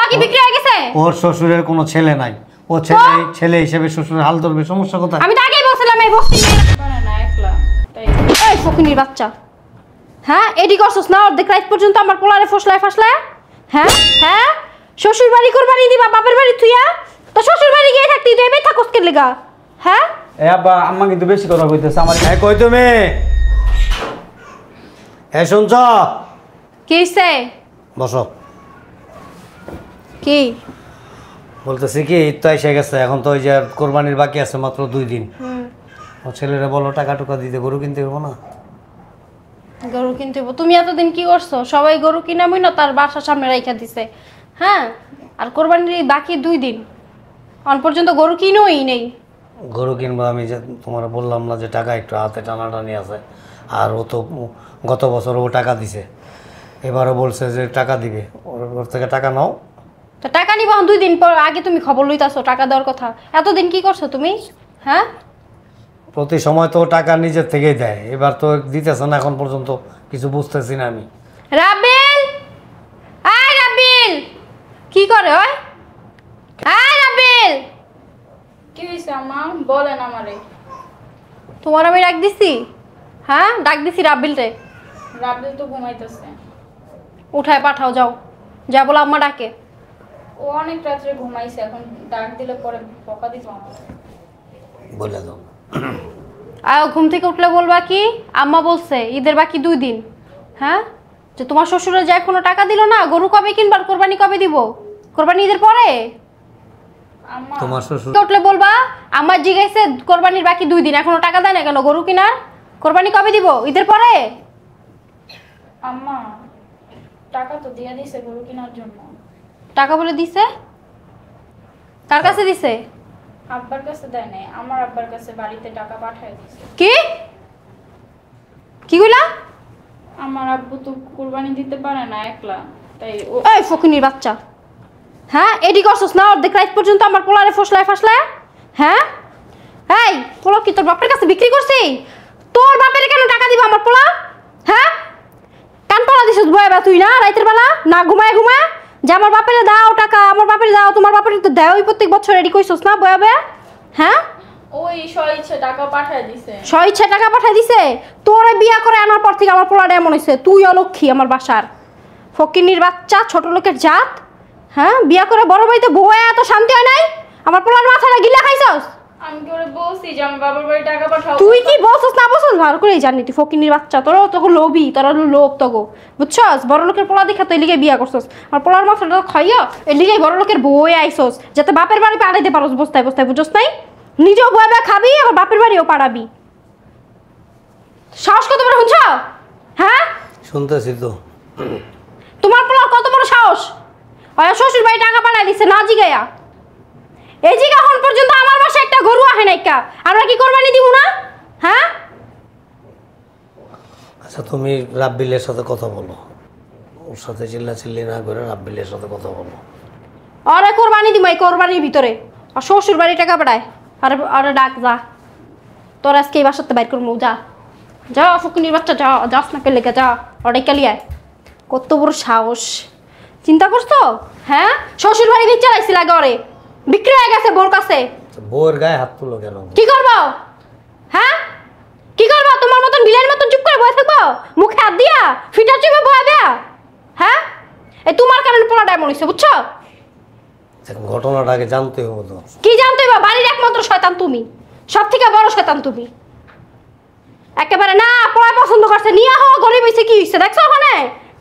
পোলা কি বিক্রি হয়ে গেছে? ওর শ্বশুরের কোনো ছেলে নাই, ও ছেলে হিসেবে শ্বশুরের হাল ধরবে, সমস্যা কোথায়? আমি তো আগেই বলছিলাম এই বস্তি পারে না একলা তাই। এই ফকিনীর বাচ্চা, হ্যাঁ এডি করছস না অর্ধেক রাত পর্যন্ত আমার পোলারে ফসলায় ফাসলায়। হ্যাঁ হ্যাঁ, শ্বশুর বাড়ি কোরবানি দিবা বাপের বাড়ি থুইয়া, তো শ্বশুর বাড়ি গিয়ে থাকতি তুই এবে থাকস কে লাগা? হ্যাঁ এ আব্বা আম্মা কিন্তু বেশি কথা কইতেছে আমার। হ্যাঁ কই তুমি? হ্যাঁ শুনছ? কি হইছে? বসো। কি বলতেছি কি, ঈদ তো এসে গেছে, এখন তো ওই যে কোরবানির বাকি আছে মাত্র 2 দিন। ও ছেলেরা বলো টাকা টুকা দিতে, গরু কিনতে হবে না? গরু কিনতে হইব। তুমি এতদিন কি করছো? সবাই গরু কিনামই না তার বাসার সামনে রাইখা দিছে। হ্যাঁ, আর কোরবানির বাকি 2 দিন, অন পর্যন্ত গরু কিনোই নেই। গরু কিনবো, আমি যে তোমার বললাম না যে টাকা একটু হাতে টানাটানি আছে, আর ও তো গত বছর ও টাকা দিছে, এবারও বলছে যে টাকা দিবে, ওর থেকে টাকা নাও। তো টাকা নিব 2 দিন পর, আগে তুমি খবর লইতাছো টাকা দেওয়ার কথা। এতদিন কি করছো তুমি? হ্যাঁ, প্রতি সময় তো টাকা নিজের থেকেই দেয়, এবার তো দিতেছে না এখন পর্যন্ত, কিছু বুঝতেছি না আমি। রাবিল, আয় রাবিল, কি করে ওই? আয় রাবিল, কি হইছে আম্মা বলেন আমারে। তোমার আমি ডাক দিছি? হ্যাঁ ডাক দিছি রাবিল রে। রাবিল তো ঘুমাইতেছে। উঠায় পাঠাও, যাও যা বলে আম্মা ডাকে। ও অনেক রাত্রে ঘুমাইছে, এখন ডাক দিলে পরে বকা দিব আমার। বলে দাও। আয় ঘুম থেকে উঠলে বলবা কি আম্মা বলছে ঈদের বাকি 2 দিন। হ্যাঁ, যে তোমার শ্বশুরে যে এখনো টাকা দিল না, গরু কবে কিনবার, কোরবানি কবে দিব? কোরবানি ঈদের পরে। আম্মা তোমার শ্বশুর উঠলে বলবা আমার জিজ্ঞাসা কোরবানির বাকি 2 দিন, এখনো টাকা দেয় না কেন গরু কিনার? কোরবানি কবে দিব? ঈদের পরে। আম্মা টাকা তো দিয়ে দিছে গরু কেনার জন্য। টাকা বলে দিছে? কার কাছে দিছে? আব্বার কাছে দেয় নাই, আমার আব্বার কাছে বাড়িতে টাকা পাঠায় দিছে। কি কি কইলা? আমার আব্বু তো কুরবানি দিতে পারে না একলা, তাই ও। এই ফকিনীর বাচ্চা, হ্যাঁ এডি করছস না অর্ধেক রাত পর্যন্ত আমার পোলারে ফসলায় ফাসলায়। হ্যাঁ, এই পোলা কি তোর বাপের কাছে বিক্রি করছি? তোর বাপের কেন টাকা দিব আমার পোলা? হ্যাঁ, কান পড়া দিছিস বয়া তুই না রাতের বেলা না ঘুমায় ঘুমায় যে আমার বাপেরে দাও টাকা, আমার বাপেরে দাও, তোমার বাপেরে তো দেয় ওই প্রত্যেক বছর এডি কইছস না বয়া বয়া? হ্যাঁ, ওই ইচ্ছে টাকা পাঠায় দিছে। ইচ্ছা টাকা পাঠাই দিছে? তোরে বিয়া করে আনার পর থেকে আমার পোলাটা এমন হয়েছে, তুই অলক্ষী আমার বাসার ফকিনীর বাচ্চা, ছোট লোকের জাত। হ্যাঁ, বিয়া করে বড় বাড়িতে বউয়ে এত শান্তি হয় নাই? আমার পোলার মাথাটা গিলা খাইছস? আমি কি ওরে বলছি যে আমার বাবার বাড়ি টাকা পাঠাও? তুই কি বলছস না বলছস ভালো করেই জানি তুই ফকিনীর বাচ্চা, তোরও তো লোভী, তোর লোভ তগো, বুঝছস? বড় লোকের পোলা দেখা তুই লিগে বিয়া করছস, আর পোলার মাথাটা খাইয়া এই লিগে বড় লোকের বউয়ে আইছস যাতে বাপের বাড়ি পাঠাইতে পারস বস্তায় বস্তায়, বুঝছস নাই? নিজেও বয়া খাবি আবার বাপের বাড়িও পাঠাবি। সাহস কত বড় শুনছ? হ্যাঁ শুনতেছি তো। তোমার পোলার কত বড় সাহস? শ্বশুর বাড়ি টাকা পাঠাই দিছে না জিগাইয়া। এই জিগা এখন পর্যন্ত আমার বাসায় একটা গরু আহে নাই কা, আমরা কি কোরবানি দিব না? হ্যাঁ, আচ্ছা তুমি রাব্বিলের সাথে কথা বলো, ওর সাথে চিল্লাচিল্লি না করে রাব্বিলের সাথে কথা বলো। আরে কোরবানি দিব এই কোরবানির ভিতরে, আর শ্বশুর বাড়ি টাকা পাঠায়। আরে আরে ডাক যা, তোর আজকে এই বাসাতে বাইর করবো, যা যা ফকিনীর বাচ্চা, যা যাস না পেলে যা অর্ডাই কালিয়ায়। কত বড় সাহস, চিন্তা করছো? হ্যাঁ, শ্বশুর বাড়ি বিচ্ছা রাখছিল আগে, ওরে বিক্রি হয়ে গেছে বোর কাছে। বউয়ের গায়ে হাত তুলো কেন? কি করবো? হ্যাঁ কি করবো? তোমার মতন বিলের মতন চুপ করে বসে থাকবো মুখে হাত দিয়া ফিটার চুপে বয়া দেয়া? হ্যাঁ, এই তোমার কারণে পোলাটা এমন হইছে, বুঝছো? ঘটনাটা আগে জানতে হবে তো। কি জানতে হবে? বাড়ির একমাত্র শয়তান তুমি, সব থেকে বড় শয়তান তুমি একেবারে। না পড়ায় পছন্দ করছে নিয়ে হওয়া গরিব হয়েছে, কি হয়েছে দেখছো ওখানে?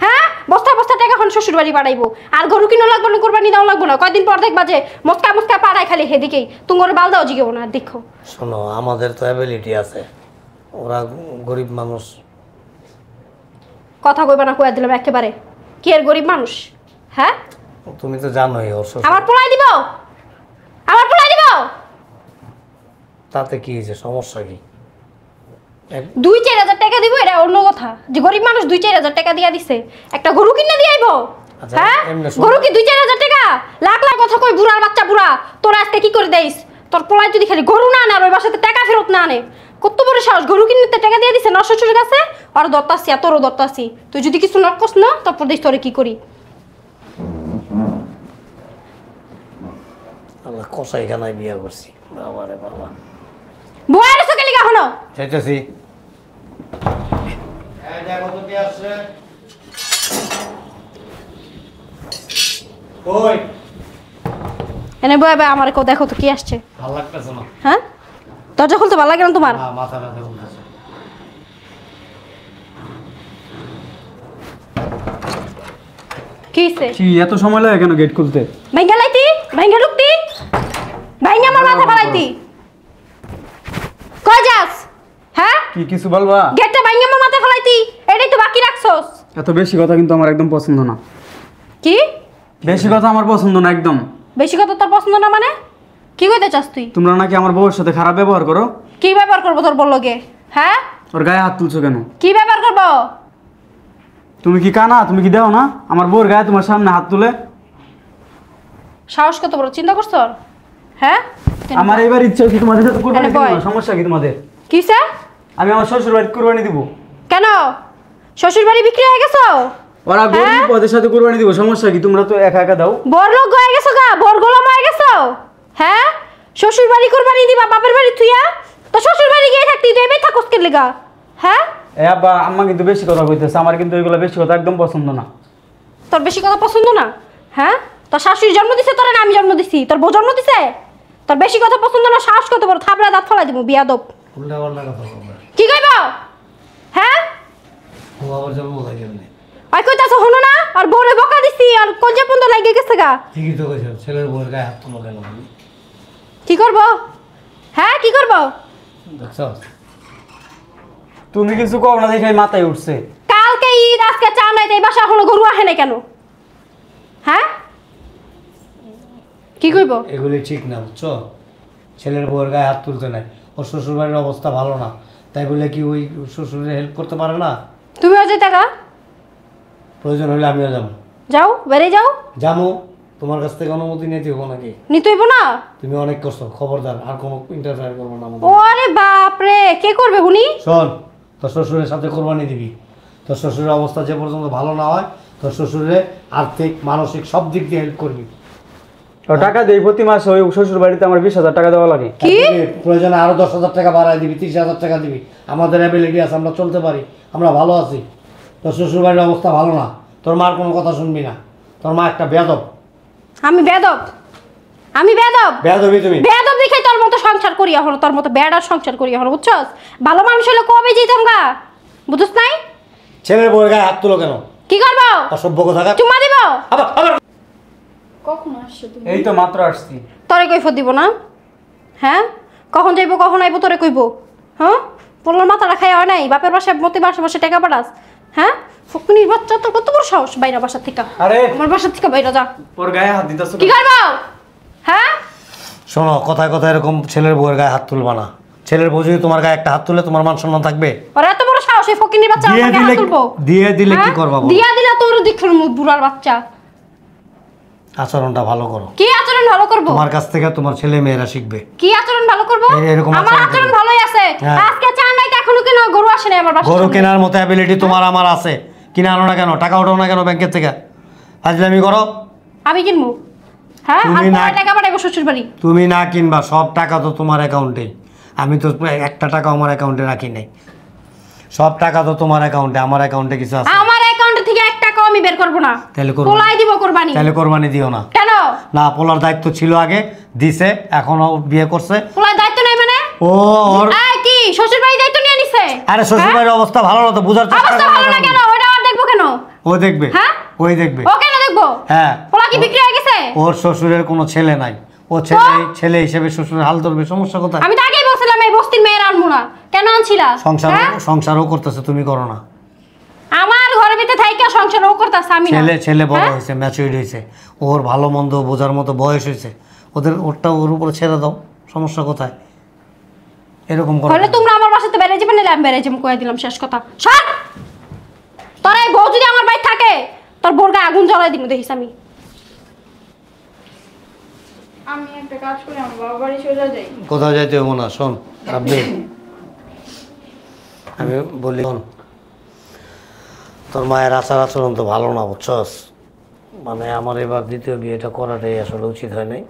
হ্যাঁ, বস্তা বস্তা টাকা এখন শ্বশুর বাড়ি পাঠাইবো, আর গরু কিনো লাগবো না, কোরবানি দাও লাগবো না। কয়দিন পর দেখবা যে মস্কা মস্কা পাড়ায় খালি হেদিকেই তোমার বাল দাও জিগেবো না। দেখো শোনো, আমাদের তো অ্যাবিলিটি আছে, ওরা গরিব মানুষ। কথা কইবা না, কইয়া দিলাম একেবারে। কি এর গরিব মানুষ? হ্যাঁ, তুমি তো জানোই ওর শ্বশুর। আমার পোলাই দিব, আমার পোলাই দিব। তাতে কি হয়েছে, সমস্যা কি? 2-4 হাজার টাকা দিব এটা অন্য কথা, যে গরিব মানুষ 2-4 হাজার টাকা দিয়া দিছে, একটা গরু কিনে দিয়ে আইবো। আচ্ছা, হ্যাঁ, এমনি গরু কি 2-4 হাজার টাকা? লাখ লাখ কথা কই বুড়ার বাচ্চা বুড়া, তোর আজকে কি করে দেইস? তোর পোলাই যদি খালি গরু না আনে আর ওই বাসাতে টাকা ফেরত না আনে, কত বড় সাহস! গরু কিনতে টাকা দিয়ে দিছে না শ্বশুরের কাছে, আর দত্তাসি আর তোরও দত্তাসি। তুই যদি কিছু না করস না তারপর দেখ তোরে কি করি। আল্লাহ কসাইখানায় বিয়ে করছি বাবা রে বাবা। বয়ারে সকে লিগা হলো চাইতেছি এই দেখো তো কি আসছে ওই এনে বয়া বয়া আমার কেউ দেখো তো কি আসছে। ভালো লাগতেছে না। হ্যাঁ দরজা খুলতে ভালো লাগে না তোমার? না মাথা ব্যথা করতেছে। কি হইছে? কি এত সময় লাগে কেন গেট খুলতে? ভাঙ্গা লাইতি ভাঙ্গা ঢুকতি ভাঙ্গা আমার মাথা ফালাইতি কই যাস? হ্যাঁ কি কিছু বলবা? গেটটা ভাঙ্গা আমার মাথা ফালাইতি এটাই তো বাকি রাখছস। এত বেশি কথা কিন্তু আমার একদম পছন্দ না। কি বেশি কথা আমার পছন্দ না একদম। বেশি কথা তোর পছন্দ না মানে কি কইতে চাস তুই? তোমরা নাকি আমার বউয়ের সাথে খারাপ ব্যবহার করো। কি ব্যাপার করবো তোর বললোকে? হ্যাঁ ওর গায়ে হাত তুলছো কেন? কি ব্যাপার করবো? তুমি কি কানা? তুমি কি দেও না আমার বউর গায়ে তোমার সামনে হাত তুলে? সাহস কত বড় চিন্তা করছ? হ্যাঁ আমার এবার ইচ্ছা হচ্ছে তোমাদের সাথে কুরবানি আরে দিব। বয়। সমস্যা কি তোমাদের? কিসে? আমি আমার শ্বশুর বাড়িতে কুরবানি দিব। কেন শ্বশুর বাড়ি বিক্রি হয়ে গেছো? ওরা গরিব ওদের সাথে কুরবানি দিব। সমস্যা কি? তোমরা তো একা একা দাও। বড় লোক হয়ে গেছো গা, বড় গোলাম হয়ে গেছো। হ্যাঁ শ্বশুর বাড়ি কুরবানি দিবা বাপের বাড়ি তুইয়া? তো শ্বশুর বাড়ি গিয়ে থাকতি তুই এমনি থাকস কে লাগা? হ্যাঁ এ আব্বা আম্মা কিন্তু বেশি কথা কইতেছে। আমার কিন্তু এগুলো বেশি কথা একদম পছন্দ না। তোর বেশি কথা পছন্দ না? হ্যাঁ তোর শাশুড়ি জন্ম দিছে তোরে না আমি জন্ম দিছি? তোর বউ জন্ম দিছে? তোর বেশি কথা পছন্দ না? সাহস কত বড়? থাবড়া দাঁত ফলাই দিব বিয়াদব। উল্টা পাল্টা কথা বলবে। কি কইব? হ্যাঁ ও আবার জন্ম হয় কেমনে? ওই কইতাছ হনো না? আর বউরে বকা দিছি আর কলজা পর্যন্ত লাগে গেছে গা। ঠিকই তো কইছো ছেলের বউয়ের গায়ে হাত তুলো কেন তুমি? কি করব? হ্যাঁ কি করব? দেখছো তুমি কিছু কও না দেখে মাথায় উঠছে। কালকে ঈদ আজকে চা নাই এই বাসা এখনো গরু আহে নাই কেন? হ্যাঁ কি কইব? এগুলি ঠিক না বুঝছো। ছেলের বউয়ের গায়ে হাত তুলতে নাই। ওর শ্বশুর বাড়ির অবস্থা ভালো না তাই বলে কি ওই শ্বশুরে হেল্প করতে পারে না? তুমিও যেতে গা, প্রয়োজন হলে আমিও যাবো। যাও বেড়ে যাও। যাবো তোমার কাছ থেকে অনুমতি নিতে হবো নাকি? নিতেইব না? তুমি অনেক করছো খবরদার আর কোনো ইন্টারফেয়ার করবো না আমাদের। ওরে বাপ রে কে করবে উনি? শোন তোর শ্বশুরের সাথে কোরবানি দিবি। তোর শ্বশুরের অবস্থা যে পর্যন্ত ভালো না হয় তোর শ্বশুরে আর্থিক মানসিক সব দিক দিয়ে হেল্প করবি। ও টাকা দেই প্রতি মাসে ওই শ্বশুর বাড়িতে আমার 20,000 টাকা দেওয়া লাগে। কি? প্রয়োজনে আরো 10,000 টাকা বাড়ায় দিবি, 30,000 টাকা দিবি। আমাদের অ্যাবিলিটি আছে, আমরা চলতে পারি, আমরা ভালো আছি। তোর শ্বশুর বাড়ির অবস্থা ভালো না, তোর মার কোনো কথা শুনবি না। তোর মা একটা বেয়াদব। আমি বেদব? আমি বেদব? বেয়াদবই তুমি। বেদব দেখে তোর মতো সংসার করি এখন, তোর মতো বেড়ার সংসার করি এখন বুঝছস? ভালো মানুষ হলে কবে যেতাম গা, বুঝছস নাই? ছেলের বউয়ের গায়ে হাত তুলো কেন? কি করবো? অসভ্য কথা। চুম্মা দিব? আবার কখন আসছো তুমি? এই তো মাত্র আসছি। তোরে কৈফত দিব না? হ্যাঁ কখন যাইবো কখন আইবো তোরে কইবো? হ্যাঁ পোলার মাথাটা খাই হয় নাই? বাপের বাসায় মতি বাসা বাসা টাকা পাঠাস? হ্যাঁ ফকুনির বাচ্চা তোর কত বড় সাহস বাইরা বাসা থেকে? আরে আমার বাসা থেকে বাইরা যা। ওর গায়ে হাত দিতেছো কি করবো? হ্যাঁ শোনো কথায় কথায় এরকম ছেলের বউয়ের গায়ে হাত তুলবা না। ছেলের বউ যদি তোমার গায়ে একটা হাত তুলে তোমার মান সম্মান থাকবে? ওর এত বড় সাহস এই ফকিনির বাচ্চা দিয়ে আমাকে হাত দিলে তুলবো? দিয়ে দিলে কি হ্যাঁ? করবা বলো? দিয়া দিলে তোর দেখুন বুড়ার বাচ্চা। আচরণটা ভালো করো। কি আচরণ ভালো করবো? তোমার কাছ থেকে তোমার ছেলে মেয়েরা শিখবে। কি আচরণ ভালো করবো? এরকম আমার আচরণ আচরণ করবে। ভালোই আছে। হ্যাঁ। আজকে চান নাই তো এখনো কেন গরু আসে নাই আমার বাসায়? গরু কেনার মতো অ্যাবিলিটি তোমার আমার আছে। কিনে আনো না কেন? টাকা ওঠাও না কেন ব্যাংকের থেকে? ফাজলামি করো। আমি কিনবো? হ্যাঁ তুমি আমি না- টাকা পাঠাবো শ্বশুর বাড়ি। তুমি না কিনবা, সব টাকা তো তোমার অ্যাকাউন্টেই। আমি তো একটা টাকা আমার অ্যাকাউন্টে রাখি নাই। সব টাকা তো তোমার অ্যাকাউন্টে, আমার অ্যাকাউন্টে কিছু আছে। আমার অ্যাকাউন্ট থেকে 1 টাকাও আমি বের করবো না। তাহলে করবো? পোলাই দিব কোরবানি। তাহলে কোরবানি দিও না। কেন? না, পোলার দায়িত্ব ছিল আগে, দিছে, এখনো বিয়ে করছে। পোলাই দায়িত্ব নাই মানে? ও ওর এই কি শ্বশুর বাড়ি দায়িত্ব নিয়ে নিছে? আরে শ্বশুর বাড়ির অবস্থা ভালো না তো, বুঝার চেষ্টা অবস্থা করো ভালো না না কেন? কেন? ওটা আর দেখবো কেন? ও দেখবে। হ্যাঁ? ওই দেখবে। ও কেন দেখবো? হ্যাঁ। পোলা কি বিক্রি হয়ে গেছে? ওর শ্বশুরের কোনো ছেলে নাই, ও ছেলে হিসেবে শ্বশুরের হাল ধরবে, সমস্যা কোথায়? আমি তো আগেই বলছিলাম এই বস্তির মেয়ের আনবো না। কেন আনছিলা? হ্যাঁ? সংসারও করতেছে, তুমি করো না। আমার ঘরের ভিতরে থাইকা সংসার ও করতেছে, আমি না। ছেলে বড় হ্যাঁ? হয়েছে, ম্যাচুরিড হয়েছে, ওর ভালো মন্দ বোঝার মতো বয়স হয়েছে। ওরটা ওর উপরে ছেড়ে দাও, সমস্যা কোথায়? এরকম করো হলে না। তোমরা আমার বাসাতে বেড়ে যাবে না? আমি বেড়ে যাবো, কয়ে দিলাম, শেষ কথা। সর! তোর এই বউ যদি আমার বাড়ি থাকে তোর বোর গায়ে আগুন জ্বলাই দিব দেখিস আমি। আমি একটা কাজ করি, আমার বাবা বাড়ি চলে যাই। কোথাও যাইতে হবো না। শোন আপনি, আমি বলি শোন, তোর মায়ের আচার আচরণ তো ভালো না বুঝছস। মানে আমার এবার দ্বিতীয় বিয়েটা করাটাই আসলে উচিত হয় নাই।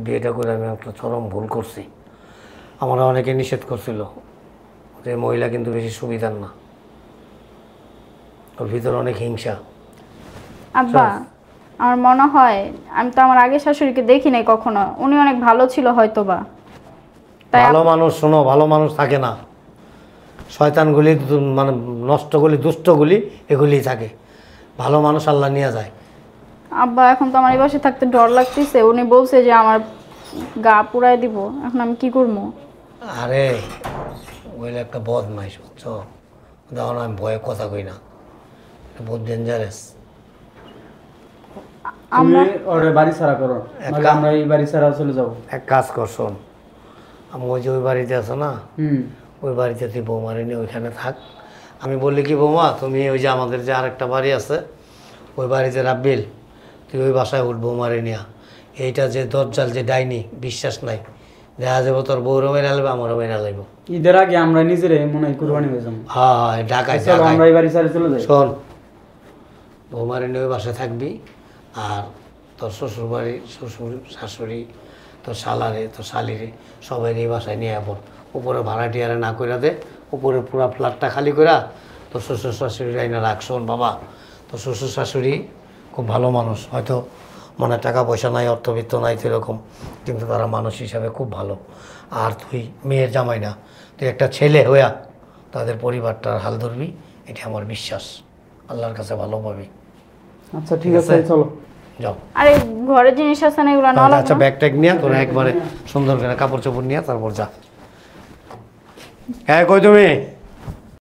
বিয়েটা করে আমি একটা চরম ভুল করছি। আমরা অনেকে নিষেধ করছিল যে মহিলা কিন্তু বেশি সুবিধার না, ওর ভিতরে অনেক হিংসা। আব্বা আমার মনে হয় আমি তো আমার আগের শাশুড়িকে দেখি নাই কখনো, উনি অনেক ভালো ছিল হয়তো বা। তাই ভালো মানুষ, শোনো, ভালো মানুষ থাকে না, শয়তানগুলি মানে নষ্টগুলি দুষ্টগুলি এগুলি থাকে, ভালো মানুষ আল্লাহ নিয়ে যায়। আব্বা এখন তো আমার এই বাসায় থাকতে ডর লাগতেছে, উনি বলছে যে আমার গা পুড়ায় দিব, এখন আমি কি করবো? আরে ওইটা একটা বদমাইশ, বুঝছো? তখন আমি ভয়ে কথা কই না, বহুত ডেঞ্জারাস। তুমি ওরে বাড়ি ছাড়া করো, নাহলে আমরা এই বাড়ি ছাড়া চলে যাব। এক কাজ কর, শোন, আমি ওই যে ওই বাড়িতে আছো না, ওই বাড়িতে তুই বৌমারে নিয়ে ওইখানে থাক। আমি বললি কি বৌমা, তুমি ওই যে আমাদের যে আরেকটা বাড়ি আছে ওই বাড়িতে রাব্বিল, তুই ওই বাসায় উঠ বৌমারে নিয়া। এইটা যে দরজাল যে ডাইনি, বিশ্বাস নাই, দেখা যাবো তোর বউরও মেরা লাগবে, আমারও মেরা লাগবে। ঈদের আগে আমরা নিজেরাই মনে হয় কুরবানি হয়ে যাবো। হ্যাঁ হ্যাঁ, ঢাকায় চলো আমরা এই বাড়ি ছাড়া চলে যাই। শোন, বৌমারে নিয়ে ওই বাসায় থাকবি, আর তোর শ্বশুর বাড়ি, শ্বশুর শাশুড়ি, তোর শালারে, তোর শালিরে সবাই এই বাসায় নিয়ে পড়। উপরে ভাড়াটিয়ারে না কইরা দে, উপরে পুরা ফ্ল্যাটটা খালি কইরা তোর শ্বশুর শাশুড়ি আইনা রাখ। শোন বাবা, তোর শ্বশুর শাশুড়ি খুব ভালো মানুষ, হয়তো মনে টাকা পয়সা নাই, অর্থবিত্ত নাই তো এরকম, কিন্তু তারা মানুষ হিসাবে খুব ভালো। আর তুই মেয়ের জামাই না, তুই একটা ছেলে হইয়া তাদের পরিবারটার হাল ধরবি, এটা আমার বিশ্বাস, আল্লাহর কাছে ভালো পাবি। আচ্ছা ঠিক আছে, চলো যাও। আরে ঘরের জিনিস আছে না এগুলো না আচ্ছা, ব্যাগ ট্যাগ নিয়ে তোরা একবারে সুন্দর করে কাপড় চোপড় নিয়ে তারপর যা। হ্যাঁ, কই তুমি?